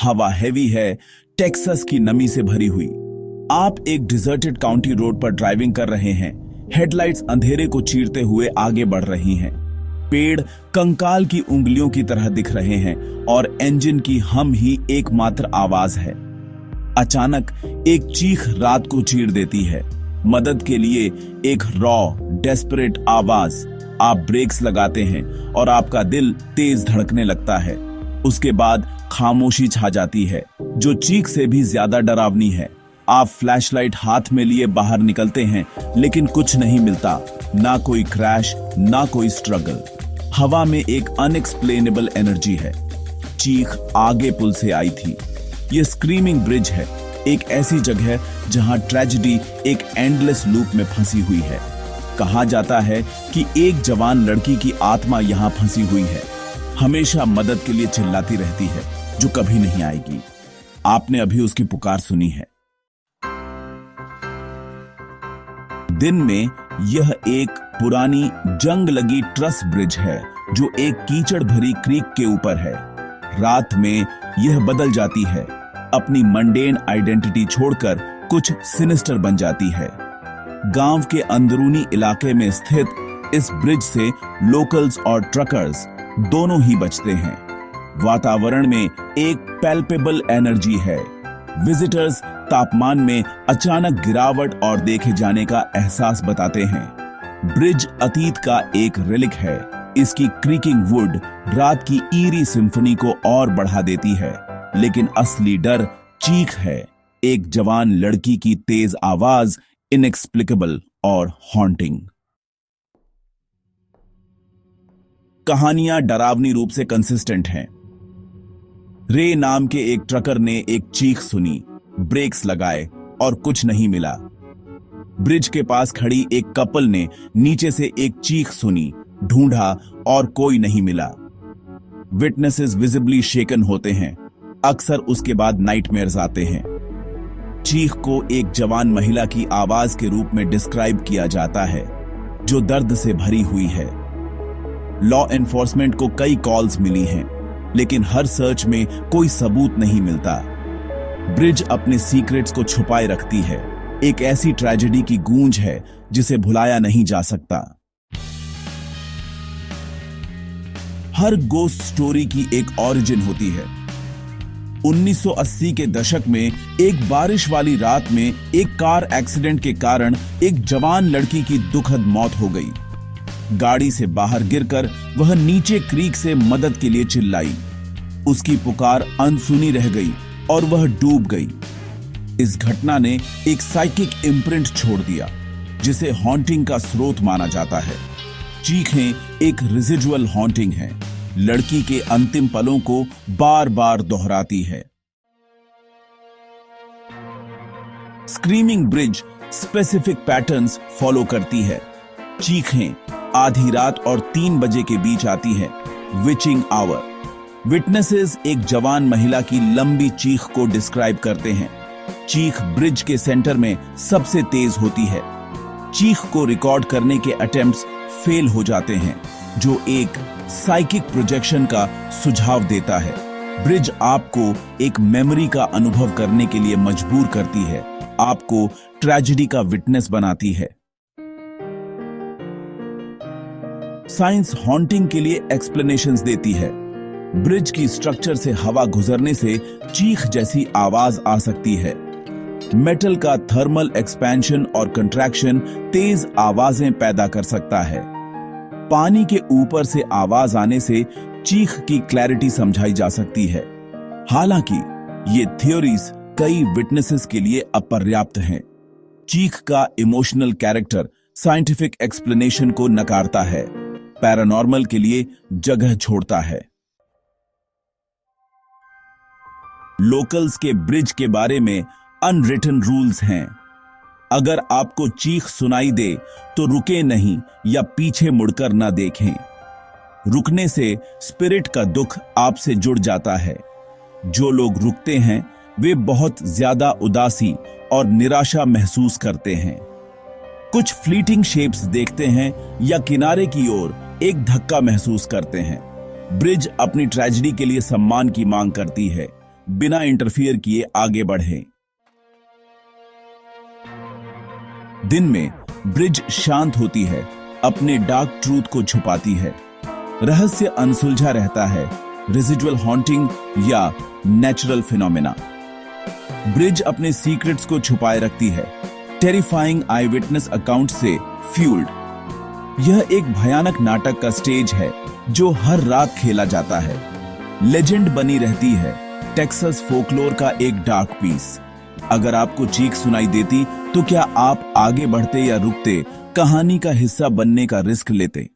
हवा हैवी है, टेक्सास की नमी से भरी हुई। आप एक डिजर्टेड काउंटी रोड पर ड्राइविंग कर रहे हैं। हेडलाइट्स अंधेरे को चीरते हुए आगे बढ़ रही हैं। पेड़ कंकाल की उंगलियों की तरह दिख रहे हैं और इंजन की हम ही एकमात्र आवाज है। अचानक एक चीख रात को चीर देती है। मदद के लिए एक रॉ, डेस्परेट आवाज। आप ब्रेक्स लगाते हैं और आपका दिल तेज धड़कने लगता है। उसके बाद खामोशी छा जाती है, जो चीख से भी ज्यादा डरावनी है। आप फ्लैशलाइट हाथ में लिए बाहर निकलते हैं, लेकिन कुछ नहीं मिलता। ना कोई क्रैश, ना कोई स्ट्रगल। हवा में एक अनएक्सप्लेनेबल एनर्जी है। चीख आगे पुल से आई थी। यह स्क्रीमिंग ब्रिज है, एक ऐसी जगह जहां ट्रेजेडी एक एंडलेस लूप में फंसी हुई है। कहा जाता है कि एक जवान लड़की की आत्मा यहां फंसी हुई है, हमेशा मदद के लिए चिल्लाती रहती है, जो कभी नहीं आएगी। आपने अभी उसकी पुकार सुनी है। दिन में यह एक पुरानी जंग लगी ट्रस ब्रिज है, जो एक कीचड़ भरी क्रीक के ऊपर है। रात में यह बदल जाती है, अपनी मंडेन आइडेंटिटी छोड़कर कुछ सिनिस्टर बन जाती है। गांव के अंदरूनी इलाके में स्थित इस ब्रिज से लोकल्स और ट्रकर्स दोनों ही बचते हैं। वातावरण में एक पैल्पेबल एनर्जी है। विजिटर्स तापमान में अचानक गिरावट और देखे जाने का एहसास बताते हैं। ब्रिज अतीत का एक रिलिक है। इसकी क्रीकिंग वुड रात की ईरी सिम्फनी को और बढ़ा देती है, लेकिन असली डर चीख है, एक जवान लड़की की तेज आवाज, इनएक्सप्लिकेबल और हॉन्टिंग। कहानियां डरावनी रूप से कंसिस्टेंट हैं। रे नाम के एक ट्रकर ने एक चीख सुनी, ब्रेक्स लगाए और कुछ नहीं मिला। ब्रिज के पास खड़ी एक कपल ने नीचे से एक चीख सुनी, ढूंढा और कोई नहीं मिला। विटनेसेस विजिबली शेकन होते हैं। अक्सर उसके बाद नाइटमेयर्स आते हैं। चीख को एक जवान महिला की आवाज के रूप में डिस्क्राइब किया जाता है, जो दर्द से भरी हुई है। लॉ एनफोर्समेंट को कई कॉल्स मिली हैं, लेकिन हर सर्च में कोई सबूत नहीं मिलता। ब्रिज अपने सीक्रेट्स को छुपाए रखती है। एक ऐसी ट्रेजेडी की गूंज है जिसे भुलाया नहीं जा सकता। हर गोस्ट स्टोरी की एक ओरिजिन होती है। 1980 के दशक में एक बारिश वाली रात में एक कार एक्सीडेंट के कारण एक जवान लड़की की दुखद मौत हो गई। गाड़ी से बाहर गिरकर वह नीचे क्रीक से मदद के लिए चिल्लाई। उसकी पुकार अनसुनी रह गई और वह डूब गई। इस घटना ने एक साइकिक इम्प्रिंट छोड़ दिया, जिसे हॉन्टिंग का स्रोत माना जाता है। चीखें एक रेजिडुअल हॉन्टिंग है, लड़की के अंतिम पलों को बार बार दोहराती है। Screaming bridge specific patterns follow करती है। चीखें आधी रात और 3 बजे के बीच आती है, विचिंग आवर। विटनेसेस एक जवान महिला की लंबी चीख को डिस्क्राइब करते हैं। चीख ब्रिज के सेंटर में सबसे तेज होती है। चीख को रिकॉर्ड करने के अटेम्प्ट्स फेल हो जाते हैं, जो एक साइकिक प्रोजेक्शन का सुझाव देता है। ब्रिज आपको एक मेमोरी का अनुभव करने के लिए मजबूर करती है, आपको ट्रेजेडी का विटनेस बनाती है। साइंस हॉन्टिंग के लिए एक्सप्लेनेशंस देती है। ब्रिज की स्ट्रक्चर से हवा गुजरने से चीख जैसी आवाज आ सकती है। मेटल का थर्मल एक्सपेंशन और कंट्रैक्शन तेज आवाजें पैदा कर सकता है। पानी के ऊपर से आवाज आने से चीख की क्लैरिटी समझाई जा सकती है। हालांकि ये थ्योरीज कई विटनेसेस के लिए अपर्याप्त हैं। चीख का इमोशनल कैरेक्टर साइंटिफिक एक्सप्लेनेशन को नकारता है, पैरानॉर्मल के लिए जगह छोड़ता है। लोकल्स के ब्रिज के बारे में अनरिटन रूल्स हैं। अगर आपको चीख सुनाई दे तो रुके नहीं या पीछे मुड़कर ना देखें। रुकने से स्पिरिट का दुख आपसे जुड़ जाता है। जो लोग रुकते हैं वे बहुत ज्यादा उदासी और निराशा महसूस करते हैं। कुछ फ्लीटिंग शेप्स देखते हैं या किनारे की ओर एक धक्का महसूस करते हैं। ब्रिज अपनी ट्रेजेडी के लिए सम्मान की मांग करती है। बिना इंटरफियर किए आगे बढ़े। दिन में ब्रिज शांत होती है, अपने डार्क ट्रूथ को छुपाती है। रहस्य अनसुलझा रहता है, रेजिडुअल हॉन्टिंग या नेचुरल फिनोमेना। ब्रिज अपने सीक्रेट्स को छुपाए रखती है, टेरिफाइंग आई विटनेस अकाउंट से फ्यूल्ड। यह एक भयानक नाटक का स्टेज है जो हर रात खेला जाता है। लेजेंड बनी रहती है, टेक्सास फोकलोर का एक डार्क पीस। अगर आपको चीख सुनाई देती तो क्या आप आगे बढ़ते या रुकते, कहानी का हिस्सा बनने का रिस्क लेते?